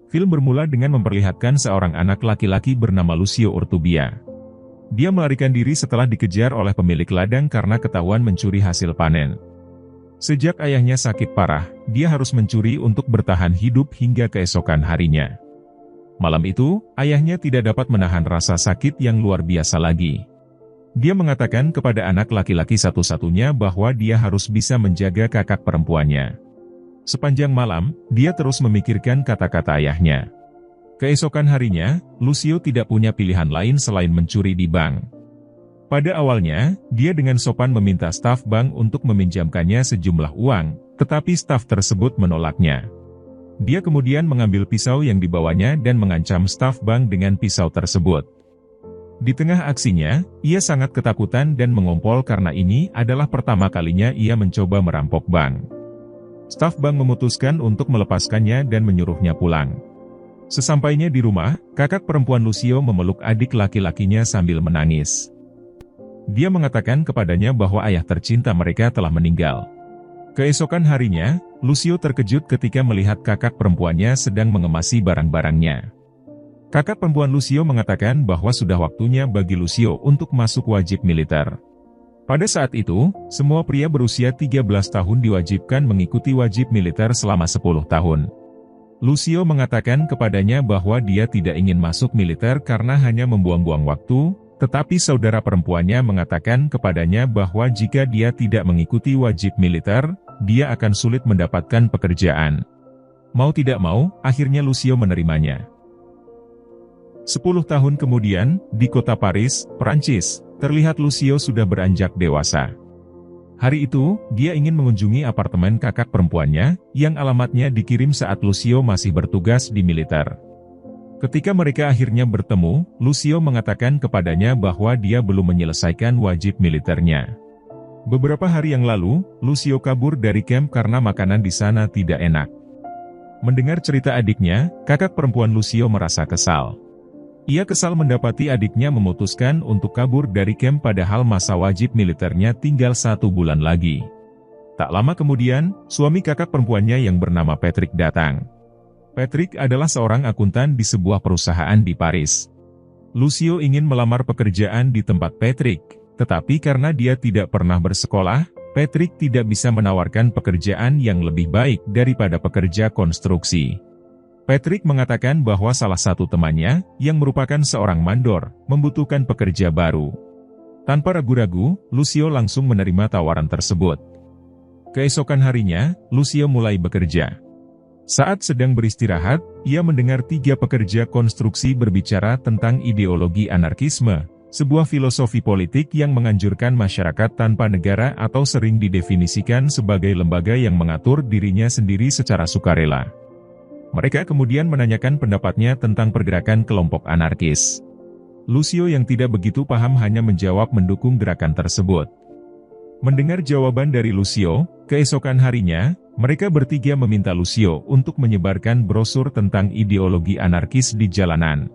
Film bermula dengan memperlihatkan seorang anak laki-laki bernama Lucio Urtubia. Dia melarikan diri setelah dikejar oleh pemilik ladang karena ketahuan mencuri hasil panen. Sejak ayahnya sakit parah, dia harus mencuri untuk bertahan hidup hingga keesokan harinya. Malam itu, ayahnya tidak dapat menahan rasa sakit yang luar biasa lagi. Dia mengatakan kepada anak laki-laki satu-satunya bahwa dia harus bisa menjaga kakak perempuannya. Sepanjang malam, dia terus memikirkan kata-kata ayahnya. Keesokan harinya, Lucio tidak punya pilihan lain selain mencuri di bank. Pada awalnya, dia dengan sopan meminta staf bank untuk meminjamkannya sejumlah uang, tetapi staf tersebut menolaknya. Dia kemudian mengambil pisau yang dibawanya dan mengancam staf bank dengan pisau tersebut. Di tengah aksinya, ia sangat ketakutan dan mengompol karena ini adalah pertama kalinya ia mencoba merampok bank. Staf bank memutuskan untuk melepaskannya dan menyuruhnya pulang. Sesampainya di rumah, kakak perempuan Lucio memeluk adik laki-lakinya sambil menangis. Dia mengatakan kepadanya bahwa ayah tercinta mereka telah meninggal. Keesokan harinya, Lucio terkejut ketika melihat kakak perempuannya sedang mengemasi barang-barangnya. Kakak perempuan Lucio mengatakan bahwa sudah waktunya bagi Lucio untuk masuk wajib militer. Pada saat itu, semua pria berusia 13 tahun diwajibkan mengikuti wajib militer selama 10 tahun. Lucio mengatakan kepadanya bahwa dia tidak ingin masuk militer karena hanya membuang-buang waktu, tetapi saudara perempuannya mengatakan kepadanya bahwa jika dia tidak mengikuti wajib militer, dia akan sulit mendapatkan pekerjaan. Mau tidak mau, akhirnya Lucio menerimanya. 10 tahun kemudian, di kota Paris, Prancis, terlihat Lucio sudah beranjak dewasa. Hari itu, dia ingin mengunjungi apartemen kakak perempuannya, yang alamatnya dikirim saat Lucio masih bertugas di militer. Ketika mereka akhirnya bertemu, Lucio mengatakan kepadanya bahwa dia belum menyelesaikan wajib militernya. Beberapa hari yang lalu, Lucio kabur dari kamp karena makanan di sana tidak enak. Mendengar cerita adiknya, kakak perempuan Lucio merasa kesal. Ia kesal mendapati adiknya memutuskan untuk kabur dari kamp padahal masa wajib militernya tinggal 1 bulan lagi. Tak lama kemudian, suami kakak perempuannya yang bernama Patrick datang. Patrick adalah seorang akuntan di sebuah perusahaan di Paris. Lucio ingin melamar pekerjaan di tempat Patrick, tetapi karena dia tidak pernah bersekolah, Patrick tidak bisa menawarkan pekerjaan yang lebih baik daripada pekerja konstruksi. Patrick mengatakan bahwa salah satu temannya, yang merupakan seorang mandor, membutuhkan pekerja baru. Tanpa ragu-ragu, Lucio langsung menerima tawaran tersebut. Keesokan harinya, Lucio mulai bekerja. Saat sedang beristirahat, ia mendengar 3 pekerja konstruksi berbicara tentang ideologi anarkisme, sebuah filosofi politik yang menganjurkan masyarakat tanpa negara atau sering didefinisikan sebagai lembaga yang mengatur dirinya sendiri secara sukarela. Mereka kemudian menanyakan pendapatnya tentang pergerakan kelompok anarkis. Lucio yang tidak begitu paham hanya menjawab mendukung gerakan tersebut. Mendengar jawaban dari Lucio, keesokan harinya, mereka bertiga meminta Lucio untuk menyebarkan brosur tentang ideologi anarkis di jalanan.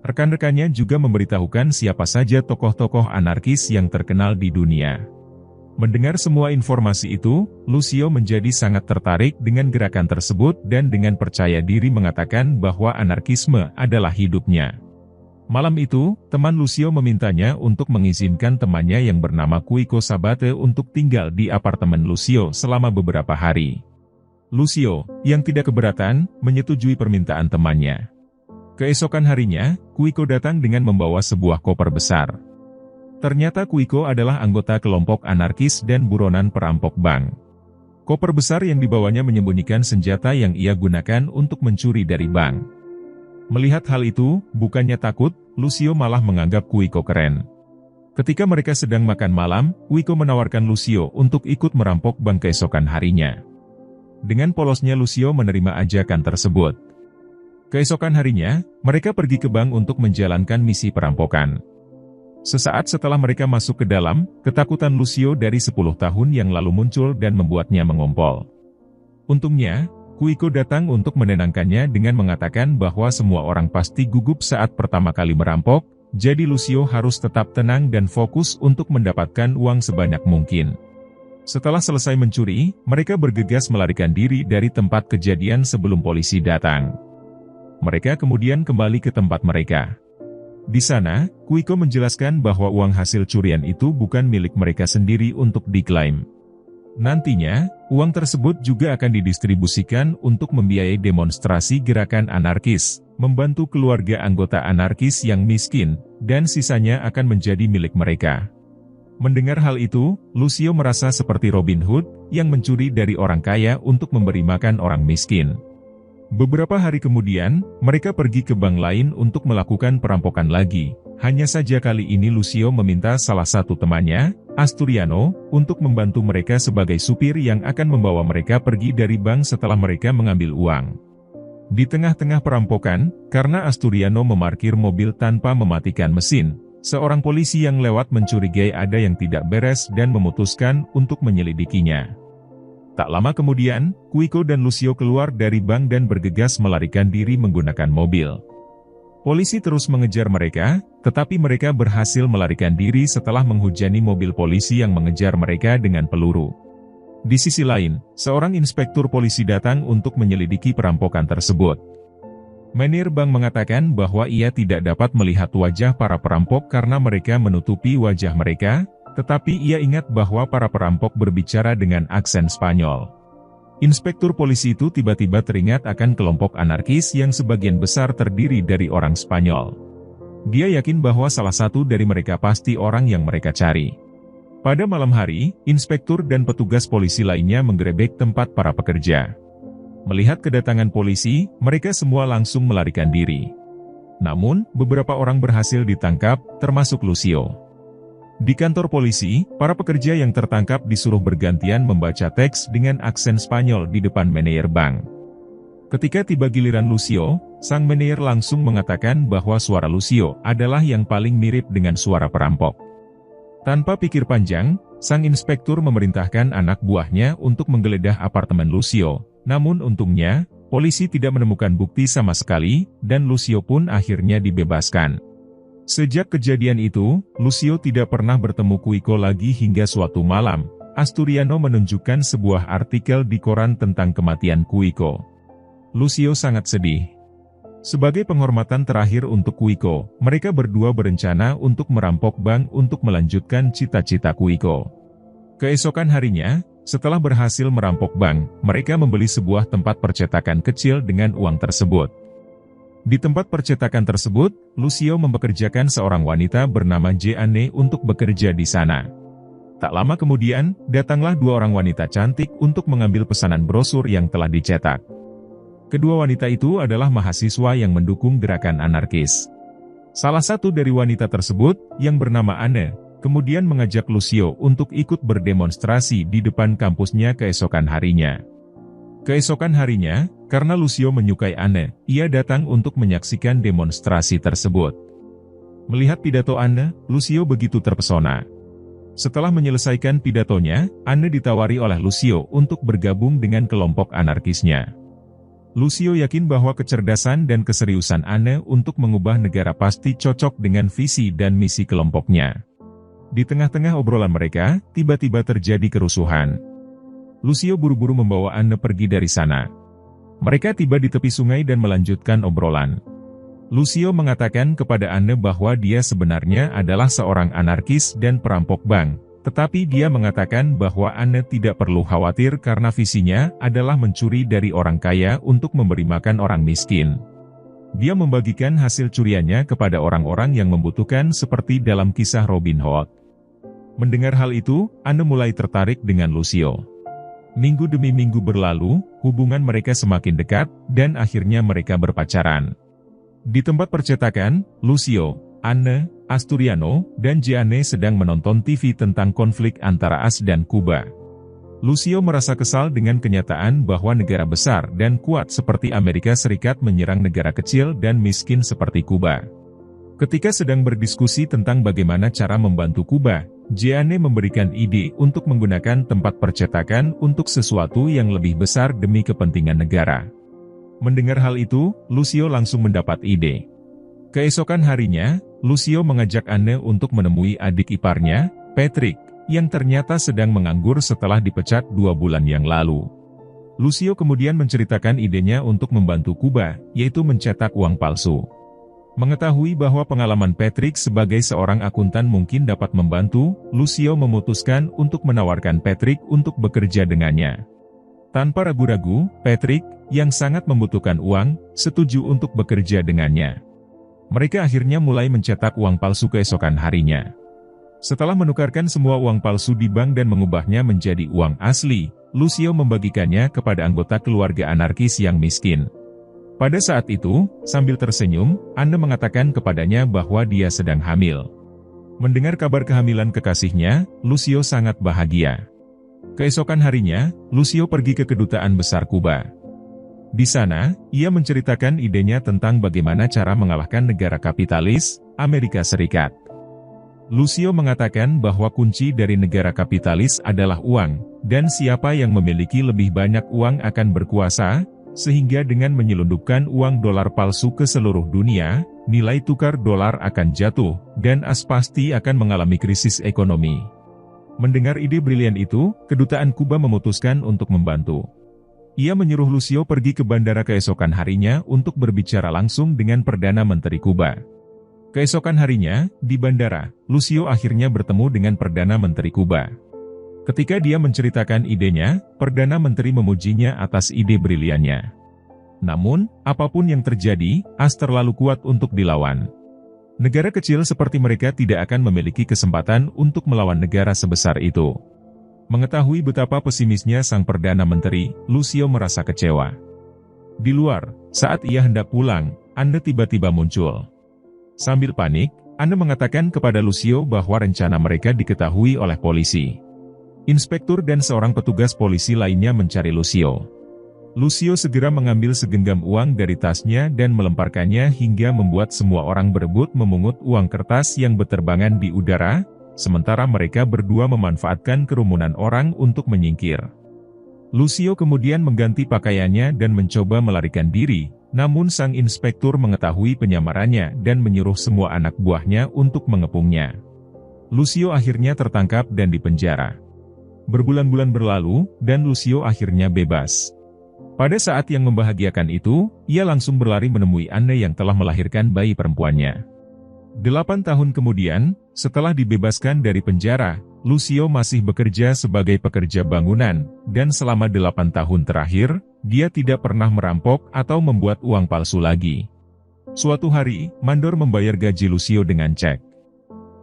Rekan-rekannya juga memberitahukan siapa saja tokoh-tokoh anarkis yang terkenal di dunia. Mendengar semua informasi itu, Lucio menjadi sangat tertarik dengan gerakan tersebut dan dengan percaya diri mengatakan bahwa anarkisme adalah hidupnya. Malam itu, teman Lucio memintanya untuk mengizinkan temannya yang bernama Quico Sabate untuk tinggal di apartemen Lucio selama beberapa hari. Lucio, yang tidak keberatan, menyetujui permintaan temannya. Keesokan harinya, Quico datang dengan membawa sebuah koper besar. Ternyata Quico adalah anggota kelompok anarkis dan buronan perampok bank. Koper besar yang dibawanya menyembunyikan senjata yang ia gunakan untuk mencuri dari bank. Melihat hal itu, bukannya takut, Lucio malah menganggap Quico keren. Ketika mereka sedang makan malam, Quico menawarkan Lucio untuk ikut merampok bank keesokan harinya. Dengan polosnya Lucio menerima ajakan tersebut. Keesokan harinya, mereka pergi ke bank untuk menjalankan misi perampokan. Sesaat setelah mereka masuk ke dalam, ketakutan Lucio dari 10 tahun yang lalu muncul dan membuatnya mengompol. Untungnya, Quico datang untuk menenangkannya dengan mengatakan bahwa semua orang pasti gugup saat pertama kali merampok, jadi Lucio harus tetap tenang dan fokus untuk mendapatkan uang sebanyak mungkin. Setelah selesai mencuri, mereka bergegas melarikan diri dari tempat kejadian sebelum polisi datang. Mereka kemudian kembali ke tempat mereka. Di sana, Quico menjelaskan bahwa uang hasil curian itu bukan milik mereka sendiri untuk diklaim. Nantinya, uang tersebut juga akan didistribusikan untuk membiayai demonstrasi gerakan anarkis, membantu keluarga anggota anarkis yang miskin, dan sisanya akan menjadi milik mereka. Mendengar hal itu, Lucio merasa seperti Robin Hood, yang mencuri dari orang kaya untuk memberi makan orang miskin. Beberapa hari kemudian, mereka pergi ke bank lain untuk melakukan perampokan lagi. Hanya saja kali ini Lucio meminta salah satu temannya, Asturiano, untuk membantu mereka sebagai supir yang akan membawa mereka pergi dari bank setelah mereka mengambil uang. Di tengah-tengah perampokan, karena Asturiano memarkir mobil tanpa mematikan mesin, seorang polisi yang lewat mencurigai ada yang tidak beres dan memutuskan untuk menyelidikinya. Tak lama kemudian, Quico dan Lucio keluar dari bank dan bergegas melarikan diri menggunakan mobil. Polisi terus mengejar mereka, tetapi mereka berhasil melarikan diri setelah menghujani mobil polisi yang mengejar mereka dengan peluru. Di sisi lain, seorang inspektur polisi datang untuk menyelidiki perampokan tersebut. Menir Bank mengatakan bahwa ia tidak dapat melihat wajah para perampok karena mereka menutupi wajah mereka, tetapi ia ingat bahwa para perampok berbicara dengan aksen Spanyol. Inspektur polisi itu tiba-tiba teringat akan kelompok anarkis yang sebagian besar terdiri dari orang Spanyol. Dia yakin bahwa salah satu dari mereka pasti orang yang mereka cari. Pada malam hari, inspektur dan petugas polisi lainnya menggerebek tempat para pekerja. Melihat kedatangan polisi, mereka semua langsung melarikan diri. Namun, beberapa orang berhasil ditangkap, termasuk Lucio. Di kantor polisi, para pekerja yang tertangkap disuruh bergantian membaca teks dengan aksen Spanyol di depan manajer bank. Ketika tiba giliran Lucio, sang manajer langsung mengatakan bahwa suara Lucio adalah yang paling mirip dengan suara perampok. Tanpa pikir panjang, sang inspektur memerintahkan anak buahnya untuk menggeledah apartemen Lucio. Namun untungnya, polisi tidak menemukan bukti sama sekali, dan Lucio pun akhirnya dibebaskan. Sejak kejadian itu, Lucio tidak pernah bertemu Quico lagi hingga suatu malam, Asturiano menunjukkan sebuah artikel di koran tentang kematian Quico. Lucio sangat sedih. Sebagai penghormatan terakhir untuk Quico, mereka berdua berencana untuk merampok bank untuk melanjutkan cita-cita Quico. Keesokan harinya, setelah berhasil merampok bank, mereka membeli sebuah tempat percetakan kecil dengan uang tersebut. Di tempat percetakan tersebut, Lucio mempekerjakan seorang wanita bernama Jeanne untuk bekerja di sana. Tak lama kemudian, datanglah dua orang wanita cantik untuk mengambil pesanan brosur yang telah dicetak. Kedua wanita itu adalah mahasiswa yang mendukung gerakan anarkis. Salah satu dari wanita tersebut, yang bernama Anne, kemudian mengajak Lucio untuk ikut berdemonstrasi di depan kampusnya keesokan harinya. Keesokan harinya, karena Lucio menyukai Anne, ia datang untuk menyaksikan demonstrasi tersebut. Melihat pidato Anne, Lucio begitu terpesona. Setelah menyelesaikan pidatonya, Anne ditawari oleh Lucio untuk bergabung dengan kelompok anarkisnya. Lucio yakin bahwa kecerdasan dan keseriusan Anne untuk mengubah negara pasti cocok dengan visi dan misi kelompoknya. Di tengah-tengah obrolan mereka, tiba-tiba terjadi kerusuhan. Lucio buru-buru membawa Anne pergi dari sana. Mereka tiba di tepi sungai dan melanjutkan obrolan. Lucio mengatakan kepada Anne bahwa dia sebenarnya adalah seorang anarkis dan perampok bank, tetapi dia mengatakan bahwa Anne tidak perlu khawatir karena visinya adalah mencuri dari orang kaya untuk memberi makan orang miskin. Dia membagikan hasil curiannya kepada orang-orang yang membutuhkan seperti dalam kisah Robin Hood. Mendengar hal itu, Anne mulai tertarik dengan Lucio. Minggu demi minggu berlalu, hubungan mereka semakin dekat, dan akhirnya mereka berpacaran. Di tempat percetakan, Lucio, Anne, Asturiano, dan Jeanne sedang menonton TV tentang konflik antara AS dan Kuba. Lucio merasa kesal dengan kenyataan bahwa negara besar dan kuat seperti Amerika Serikat menyerang negara kecil dan miskin seperti Kuba. Ketika sedang berdiskusi tentang bagaimana cara membantu Kuba, Jeanne memberikan ide untuk menggunakan tempat percetakan untuk sesuatu yang lebih besar demi kepentingan negara. Mendengar hal itu, Lucio langsung mendapat ide. Keesokan harinya, Lucio mengajak Anne untuk menemui adik iparnya, Patrick, yang ternyata sedang menganggur setelah dipecat 2 bulan yang lalu. Lucio kemudian menceritakan idenya untuk membantu Kuba, yaitu mencetak uang palsu. Mengetahui bahwa pengalaman Patrick sebagai seorang akuntan mungkin dapat membantu, Lucio memutuskan untuk menawarkan Patrick untuk bekerja dengannya. Tanpa ragu-ragu, Patrick, yang sangat membutuhkan uang, setuju untuk bekerja dengannya. Mereka akhirnya mulai mencetak uang palsu keesokan harinya. Setelah menukarkan semua uang palsu di bank dan mengubahnya menjadi uang asli, Lucio membagikannya kepada anggota keluarga anarkis yang miskin. Pada saat itu, sambil tersenyum, Anne mengatakan kepadanya bahwa dia sedang hamil. Mendengar kabar kehamilan kekasihnya, Lucio sangat bahagia. Keesokan harinya, Lucio pergi ke kedutaan besar Kuba. Di sana, ia menceritakan idenya tentang bagaimana cara mengalahkan negara kapitalis, Amerika Serikat. Lucio mengatakan bahwa kunci dari negara kapitalis adalah uang, dan siapa yang memiliki lebih banyak uang akan berkuasa, sehingga dengan menyelundupkan uang dolar palsu ke seluruh dunia, nilai tukar dolar akan jatuh, dan pasti akan mengalami krisis ekonomi. Mendengar ide brilian itu, kedutaan Kuba memutuskan untuk membantu. Ia menyuruh Lucio pergi ke bandara keesokan harinya untuk berbicara langsung dengan Perdana Menteri Kuba. Keesokan harinya, di bandara, Lucio akhirnya bertemu dengan Perdana Menteri Kuba. Ketika dia menceritakan idenya, Perdana Menteri memujinya atas ide briliannya. Namun, apapun yang terjadi, terlalu kuat untuk dilawan. Negara kecil seperti mereka tidak akan memiliki kesempatan untuk melawan negara sebesar itu. Mengetahui betapa pesimisnya sang Perdana Menteri, Lucio merasa kecewa. Di luar, saat ia hendak pulang, Anne tiba-tiba muncul. Sambil panik, Anne mengatakan kepada Lucio bahwa rencana mereka diketahui oleh polisi. Inspektur dan seorang petugas polisi lainnya mencari Lucio. Lucio segera mengambil segenggam uang dari tasnya dan melemparkannya hingga membuat semua orang berebut memungut uang kertas yang berterbangan di udara, sementara mereka berdua memanfaatkan kerumunan orang untuk menyingkir. Lucio kemudian mengganti pakaiannya dan mencoba melarikan diri, namun sang inspektur mengetahui penyamarannya dan menyuruh semua anak buahnya untuk mengepungnya. Lucio akhirnya tertangkap dan dipenjara. Berbulan-bulan berlalu, dan Lucio akhirnya bebas. Pada saat yang membahagiakan itu, ia langsung berlari menemui Anne yang telah melahirkan bayi perempuannya. 8 tahun kemudian, setelah dibebaskan dari penjara, Lucio masih bekerja sebagai pekerja bangunan, dan selama 8 tahun terakhir, dia tidak pernah merampok atau membuat uang palsu lagi. Suatu hari, mandor membayar gaji Lucio dengan cek.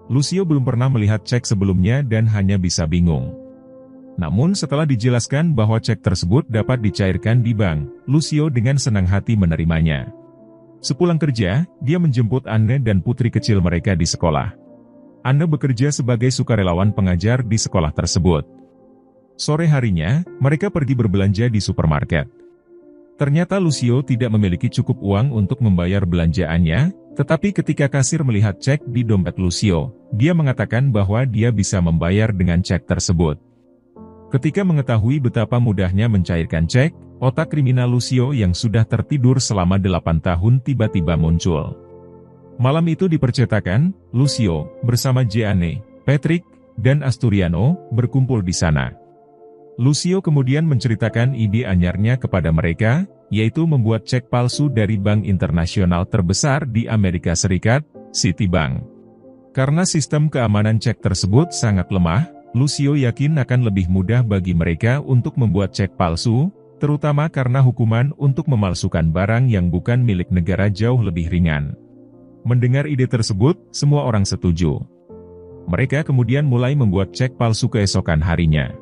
Lucio belum pernah melihat cek sebelumnya dan hanya bisa bingung. Namun setelah dijelaskan bahwa cek tersebut dapat dicairkan di bank, Lucio dengan senang hati menerimanya. Sepulang kerja, dia menjemput Anne dan putri kecil mereka di sekolah. Anne bekerja sebagai sukarelawan pengajar di sekolah tersebut. Sore harinya, mereka pergi berbelanja di supermarket. Ternyata Lucio tidak memiliki cukup uang untuk membayar belanjaannya, tetapi ketika kasir melihat cek di dompet Lucio, dia mengatakan bahwa dia bisa membayar dengan cek tersebut. Ketika mengetahui betapa mudahnya mencairkan cek, otak kriminal Lucio yang sudah tertidur selama 8 tahun tiba-tiba muncul. Malam itu di percetakan, Lucio, bersama Jeanne, Patrick, dan Asturiano, berkumpul di sana. Lucio kemudian menceritakan ide anyarnya kepada mereka, yaitu membuat cek palsu dari bank internasional terbesar di Amerika Serikat, Citibank. Karena sistem keamanan cek tersebut sangat lemah, Lucio yakin akan lebih mudah bagi mereka untuk membuat cek palsu, terutama karena hukuman untuk memalsukan barang yang bukan milik negara jauh lebih ringan. Mendengar ide tersebut, semua orang setuju. Mereka kemudian mulai membuat cek palsu keesokan harinya.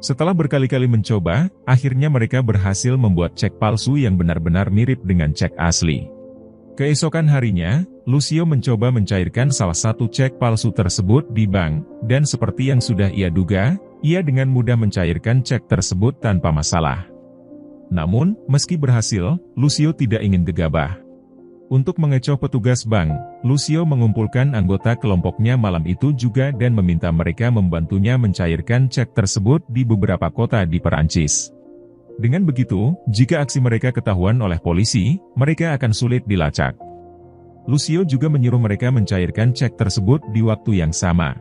Setelah berkali-kali mencoba, akhirnya mereka berhasil membuat cek palsu yang benar-benar mirip dengan cek asli. Keesokan harinya, Lucio mencoba mencairkan salah satu cek palsu tersebut di bank, dan seperti yang sudah ia duga, ia dengan mudah mencairkan cek tersebut tanpa masalah. Namun, meski berhasil, Lucio tidak ingin gegabah. Untuk mengecoh petugas bank, Lucio mengumpulkan anggota kelompoknya malam itu juga dan meminta mereka membantunya mencairkan cek tersebut di beberapa kota di Perancis. Dengan begitu, jika aksi mereka ketahuan oleh polisi, mereka akan sulit dilacak. Lucio juga menyuruh mereka mencairkan cek tersebut di waktu yang sama.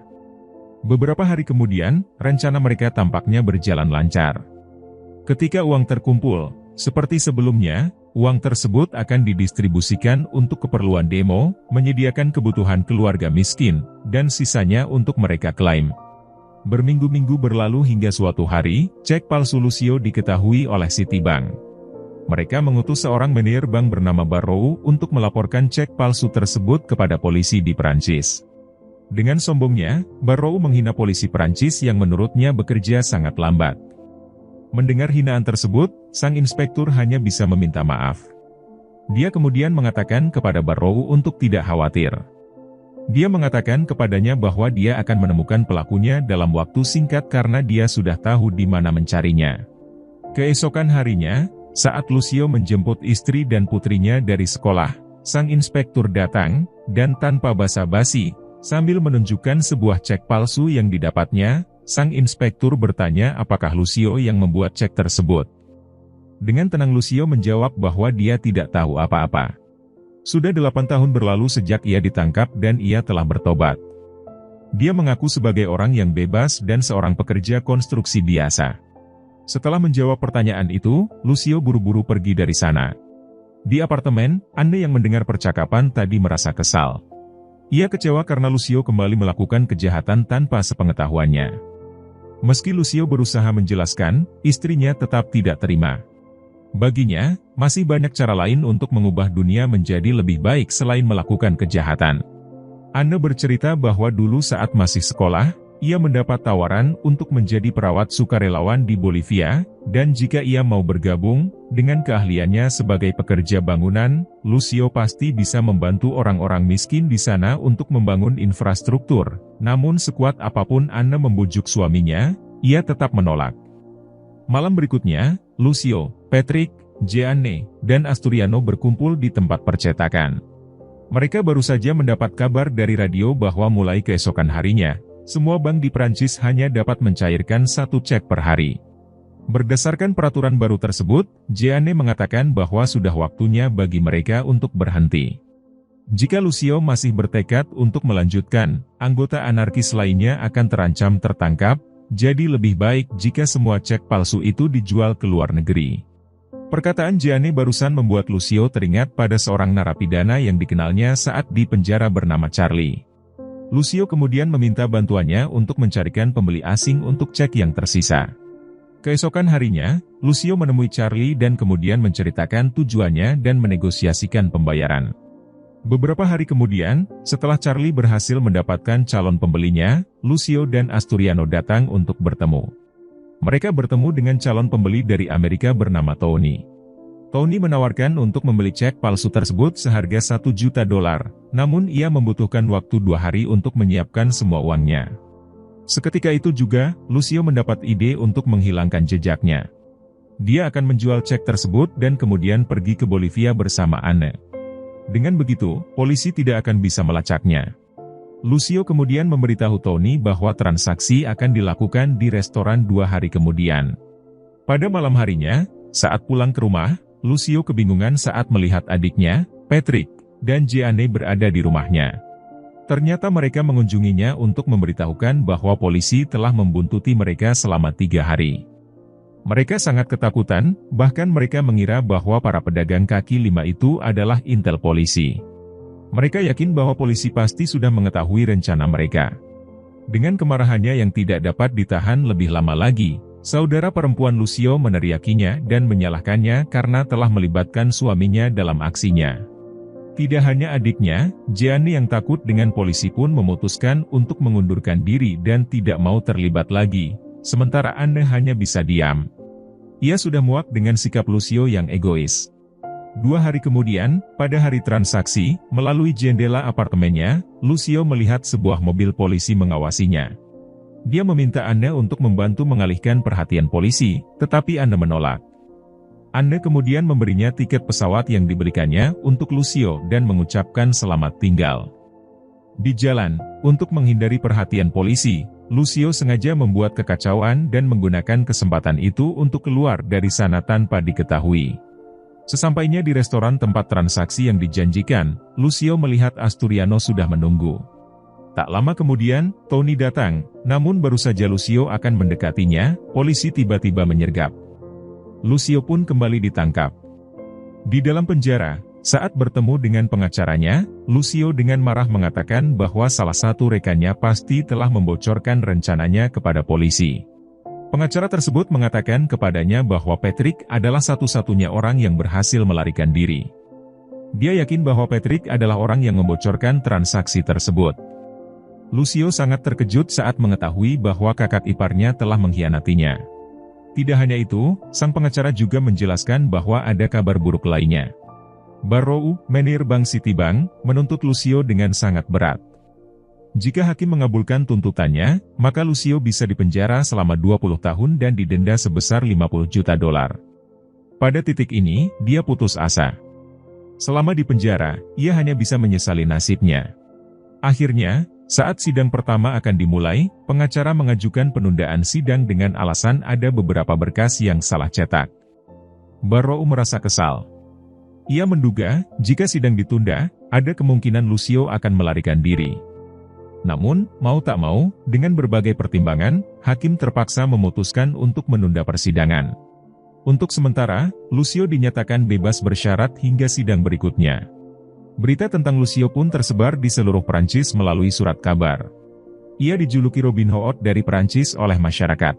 Beberapa hari kemudian, rencana mereka tampaknya berjalan lancar. Ketika uang terkumpul, seperti sebelumnya, uang tersebut akan didistribusikan untuk keperluan demo, menyediakan kebutuhan keluarga miskin, dan sisanya untuk mereka klaim. Berminggu-minggu berlalu hingga suatu hari, cek palsu Lucio diketahui oleh Citibank. Mereka mengutus seorang manajer bank bernama Barrow untuk melaporkan cek palsu tersebut kepada polisi di Perancis. Dengan sombongnya, Barrow menghina polisi Perancis yang menurutnya bekerja sangat lambat. Mendengar hinaan tersebut, sang inspektur hanya bisa meminta maaf. Dia kemudian mengatakan kepada Barrow untuk tidak khawatir. Dia mengatakan kepadanya bahwa dia akan menemukan pelakunya dalam waktu singkat karena dia sudah tahu di mana mencarinya. Keesokan harinya, saat Lucio menjemput istri dan putrinya dari sekolah, sang inspektur datang, dan tanpa basa-basi, sambil menunjukkan sebuah cek palsu yang didapatnya, sang inspektur bertanya apakah Lucio yang membuat cek tersebut. Dengan tenang Lucio menjawab bahwa dia tidak tahu apa-apa. Sudah 8 tahun berlalu sejak ia ditangkap dan ia telah bertobat. Dia mengaku sebagai orang yang bebas dan seorang pekerja konstruksi biasa. Setelah menjawab pertanyaan itu, Lucio buru-buru pergi dari sana. Di apartemen, Anne yang mendengar percakapan tadi merasa kesal. Ia kecewa karena Lucio kembali melakukan kejahatan tanpa sepengetahuannya. Meski Lucio berusaha menjelaskan, istrinya tetap tidak terima. Baginya, masih banyak cara lain untuk mengubah dunia menjadi lebih baik selain melakukan kejahatan. Anne bercerita bahwa dulu saat masih sekolah, ia mendapat tawaran untuk menjadi perawat sukarelawan di Bolivia, dan jika ia mau bergabung, dengan keahliannya sebagai pekerja bangunan, Lucio pasti bisa membantu orang-orang miskin di sana untuk membangun infrastruktur. Namun sekuat apapun Anne membujuk suaminya, ia tetap menolak. Malam berikutnya, Lucio, Patrick, Jeanne, dan Asturiano berkumpul di tempat percetakan. Mereka baru saja mendapat kabar dari radio bahwa mulai keesokan harinya, semua bank di Prancis hanya dapat mencairkan 1 cek per hari. Berdasarkan peraturan baru tersebut, Jeanne mengatakan bahwa sudah waktunya bagi mereka untuk berhenti. Jika Lucio masih bertekad untuk melanjutkan, anggota anarkis lainnya akan terancam tertangkap, jadi lebih baik jika semua cek palsu itu dijual ke luar negeri. Perkataan Jeanne barusan membuat Lucio teringat pada seorang narapidana yang dikenalnya saat di penjara bernama Charlie. Lucio kemudian meminta bantuannya untuk mencarikan pembeli asing untuk cek yang tersisa. Keesokan harinya, Lucio menemui Charlie dan kemudian menceritakan tujuannya dan menegosiasikan pembayaran. Beberapa hari kemudian, setelah Charlie berhasil mendapatkan calon pembelinya, Lucio dan Asturiano datang untuk bertemu. Mereka bertemu dengan calon pembeli dari Amerika bernama Tony. Tony menawarkan untuk membeli cek palsu tersebut seharga $1 juta, namun ia membutuhkan waktu 2 hari untuk menyiapkan semua uangnya. Seketika itu juga, Lucio mendapat ide untuk menghilangkan jejaknya. Dia akan menjual cek tersebut dan kemudian pergi ke Bolivia bersama Anne. Dengan begitu, polisi tidak akan bisa melacaknya. Lucio kemudian memberitahu Tony bahwa transaksi akan dilakukan di restoran 2 hari kemudian. Pada malam harinya, saat pulang ke rumah, Lucio kebingungan saat melihat adiknya, Patrick, dan Jeanne berada di rumahnya. Ternyata mereka mengunjunginya untuk memberitahukan bahwa polisi telah membuntuti mereka selama 3 hari. Mereka sangat ketakutan, bahkan mereka mengira bahwa para pedagang kaki 5 itu adalah intel polisi. Mereka yakin bahwa polisi pasti sudah mengetahui rencana mereka. Dengan kemarahannya yang tidak dapat ditahan lebih lama lagi, saudara perempuan Lucio meneriakinya dan menyalahkannya karena telah melibatkan suaminya dalam aksinya. Tidak hanya adiknya, Jeanne yang takut dengan polisi pun memutuskan untuk mengundurkan diri dan tidak mau terlibat lagi. Sementara Anne hanya bisa diam. Ia sudah muak dengan sikap Lucio yang egois. 2 hari kemudian, pada hari transaksi, melalui jendela apartemennya, Lucio melihat sebuah mobil polisi mengawasinya. Dia meminta Anne untuk membantu mengalihkan perhatian polisi, tetapi Anne menolak. Anne kemudian memberinya tiket pesawat yang diberikannya untuk Lucio dan mengucapkan selamat tinggal. Di jalan, untuk menghindari perhatian polisi, Lucio sengaja membuat kekacauan dan menggunakan kesempatan itu untuk keluar dari sana tanpa diketahui. Sesampainya di restoran tempat transaksi yang dijanjikan, Lucio melihat Asturiano sudah menunggu. Tak lama kemudian, Tony datang, namun baru saja Lucio akan mendekatinya, polisi tiba-tiba menyergap. Lucio pun kembali ditangkap. Di dalam penjara, saat bertemu dengan pengacaranya, Lucio dengan marah mengatakan bahwa salah satu rekannya pasti telah membocorkan rencananya kepada polisi. Pengacara tersebut mengatakan kepadanya bahwa Patrick adalah satu-satunya orang yang berhasil melarikan diri. Dia yakin bahwa Patrick adalah orang yang membocorkan transaksi tersebut. Lucio sangat terkejut saat mengetahui bahwa kakak iparnya telah mengkhianatinya. Tidak hanya itu, sang pengacara juga menjelaskan bahwa ada kabar buruk lainnya. Barrow, manajer Bank Citibank, menuntut Lucio dengan sangat berat. Jika hakim mengabulkan tuntutannya, maka Lucio bisa dipenjara selama 20 tahun dan didenda sebesar 50 juta dolar. Pada titik ini, dia putus asa. Selama di penjara, ia hanya bisa menyesali nasibnya. Akhirnya, saat sidang pertama akan dimulai, pengacara mengajukan penundaan sidang dengan alasan ada beberapa berkas yang salah cetak. Barrow merasa kesal. Ia menduga, jika sidang ditunda, ada kemungkinan Lucio akan melarikan diri. Namun, mau tak mau, dengan berbagai pertimbangan, hakim terpaksa memutuskan untuk menunda persidangan. Untuk sementara, Lucio dinyatakan bebas bersyarat hingga sidang berikutnya. Berita tentang Lucio pun tersebar di seluruh Prancis melalui surat kabar. Ia dijuluki Robin Hood dari Prancis oleh masyarakat.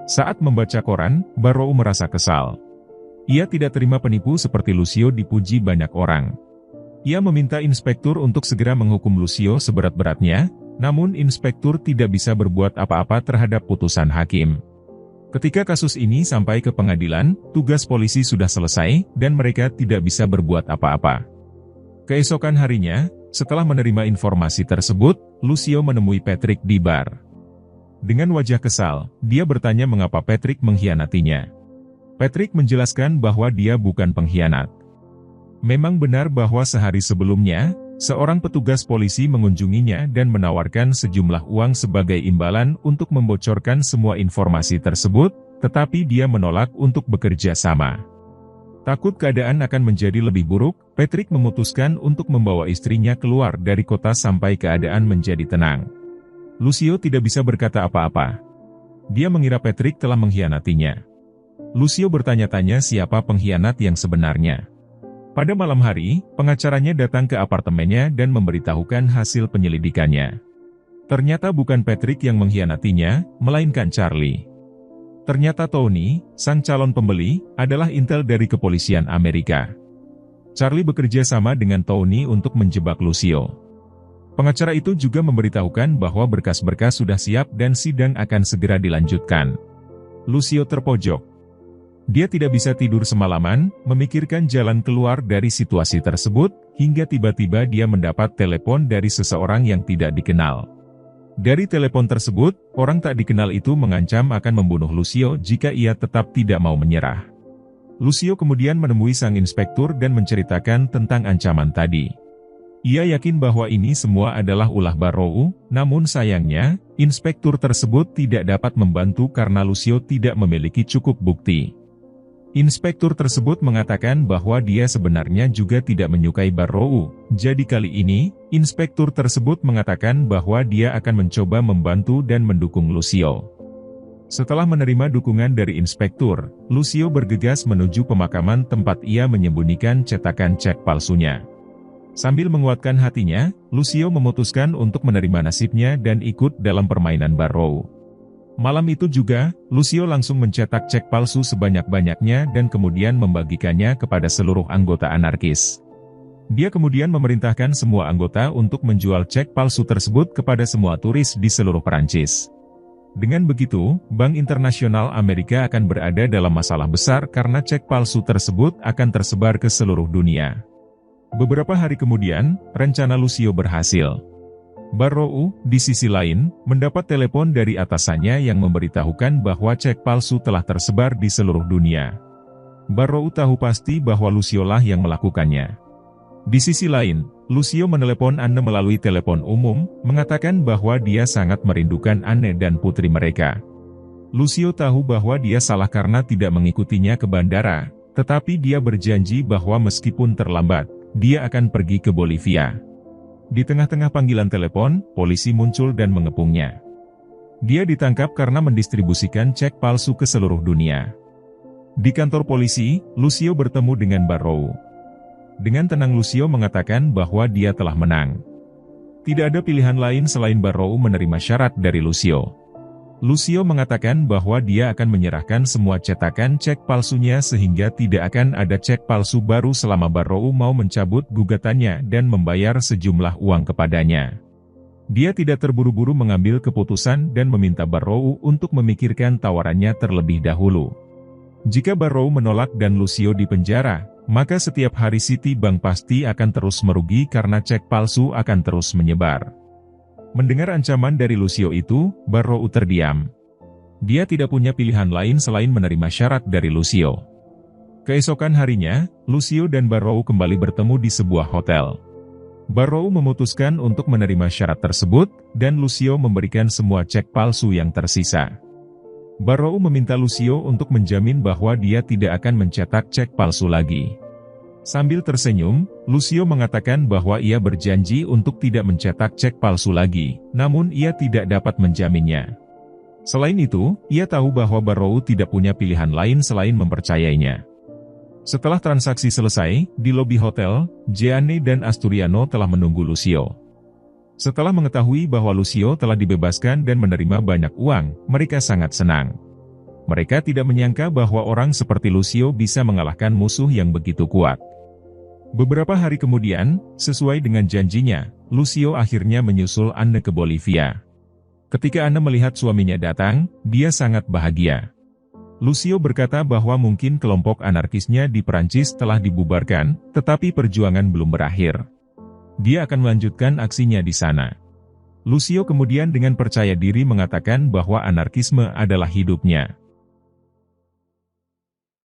Saat membaca koran, Barrow merasa kesal. Ia tidak terima penipu seperti Lucio dipuji banyak orang. Ia meminta inspektur untuk segera menghukum Lucio seberat-beratnya, namun inspektur tidak bisa berbuat apa-apa terhadap putusan hakim. Ketika kasus ini sampai ke pengadilan, tugas polisi sudah selesai, dan mereka tidak bisa berbuat apa-apa. Keesokan harinya, setelah menerima informasi tersebut, Lucio menemui Patrick di bar. Dengan wajah kesal, dia bertanya mengapa Patrick mengkhianatinya. Patrick menjelaskan bahwa dia bukan pengkhianat. Memang benar bahwa sehari sebelumnya, seorang petugas polisi mengunjunginya dan menawarkan sejumlah uang sebagai imbalan untuk membocorkan semua informasi tersebut, tetapi dia menolak untuk bekerja sama. Takut keadaan akan menjadi lebih buruk, Patrick memutuskan untuk membawa istrinya keluar dari kota sampai keadaan menjadi tenang. Lucio tidak bisa berkata apa-apa. Dia mengira Patrick telah mengkhianatinya. Lucio bertanya-tanya siapa pengkhianat yang sebenarnya. Pada malam hari, pengacaranya datang ke apartemennya dan memberitahukan hasil penyelidikannya. Ternyata bukan Patrick yang mengkhianatinya, melainkan Charlie. Ternyata Tony, sang calon pembeli, adalah intel dari kepolisian Amerika. Charlie bekerja sama dengan Tony untuk menjebak Lucio. Pengacara itu juga memberitahukan bahwa berkas-berkas sudah siap dan sidang akan segera dilanjutkan. Lucio terpojok. Dia tidak bisa tidur semalaman, memikirkan jalan keluar dari situasi tersebut, hingga tiba-tiba dia mendapat telepon dari seseorang yang tidak dikenal. Dari telepon tersebut, orang tak dikenal itu mengancam akan membunuh Lucio jika ia tetap tidak mau menyerah. Lucio kemudian menemui sang inspektur dan menceritakan tentang ancaman tadi. Ia yakin bahwa ini semua adalah ulah Barrow, namun sayangnya, inspektur tersebut tidak dapat membantu karena Lucio tidak memiliki cukup bukti. Inspektur tersebut mengatakan bahwa dia sebenarnya juga tidak menyukai Barrow, jadi kali ini, inspektur tersebut mengatakan bahwa dia akan mencoba membantu dan mendukung Lucio. Setelah menerima dukungan dari inspektur, Lucio bergegas menuju pemakaman tempat ia menyembunyikan cetakan cek palsunya. Sambil menguatkan hatinya, Lucio memutuskan untuk menerima nasibnya dan ikut dalam permainan Barrow. Malam itu juga, Lucio langsung mencetak cek palsu sebanyak-banyaknya dan kemudian membagikannya kepada seluruh anggota anarkis. Dia kemudian memerintahkan semua anggota untuk menjual cek palsu tersebut kepada semua turis di seluruh Perancis. Dengan begitu, Bank Internasional Amerika akan berada dalam masalah besar karena cek palsu tersebut akan tersebar ke seluruh dunia. Beberapa hari kemudian, rencana Lucio berhasil. Barrow, di sisi lain, mendapat telepon dari atasannya yang memberitahukan bahwa cek palsu telah tersebar di seluruh dunia. Barrow tahu pasti bahwa Lucio lah yang melakukannya. Di sisi lain, Lucio menelepon Anne melalui telepon umum, mengatakan bahwa dia sangat merindukan Anne dan putri mereka. Lucio tahu bahwa dia salah karena tidak mengikutinya ke bandara, tetapi dia berjanji bahwa meskipun terlambat, dia akan pergi ke Bolivia. Di tengah-tengah panggilan telepon, polisi muncul dan mengepungnya. Dia ditangkap karena mendistribusikan cek palsu ke seluruh dunia. Di kantor polisi, Lucio bertemu dengan Barrow. Dengan tenang Lucio mengatakan bahwa dia telah menang. Tidak ada pilihan lain selain Barrow menerima syarat dari Lucio. Lucio mengatakan bahwa dia akan menyerahkan semua cetakan cek palsunya sehingga tidak akan ada cek palsu baru selama Barrow mau mencabut gugatannya dan membayar sejumlah uang kepadanya. Dia tidak terburu-buru mengambil keputusan dan meminta Barrow untuk memikirkan tawarannya terlebih dahulu. Jika Barrow menolak dan Lucio dipenjara, maka setiap hari Citibank pasti akan terus merugi karena cek palsu akan terus menyebar. Mendengar ancaman dari Lucio itu, Barrow terdiam. Dia tidak punya pilihan lain selain menerima syarat dari Lucio. Keesokan harinya, Lucio dan Barrow kembali bertemu di sebuah hotel. Barrow memutuskan untuk menerima syarat tersebut, dan Lucio memberikan semua cek palsu yang tersisa. Barrow meminta Lucio untuk menjamin bahwa dia tidak akan mencetak cek palsu lagi. Sambil tersenyum, Lucio mengatakan bahwa ia berjanji untuk tidak mencetak cek palsu lagi, namun ia tidak dapat menjaminnya. Selain itu, ia tahu bahwa Barrow tidak punya pilihan lain selain mempercayainya. Setelah transaksi selesai, di lobi hotel, Jeanne dan Asturiano telah menunggu Lucio. Setelah mengetahui bahwa Lucio telah dibebaskan dan menerima banyak uang, mereka sangat senang. Mereka tidak menyangka bahwa orang seperti Lucio bisa mengalahkan musuh yang begitu kuat. Beberapa hari kemudian, sesuai dengan janjinya, Lucio akhirnya menyusul Anne ke Bolivia. Ketika Anne melihat suaminya datang, dia sangat bahagia. Lucio berkata bahwa mungkin kelompok anarkisnya di Perancis telah dibubarkan, tetapi perjuangan belum berakhir. Dia akan melanjutkan aksinya di sana. Lucio kemudian dengan percaya diri mengatakan bahwa anarkisme adalah hidupnya.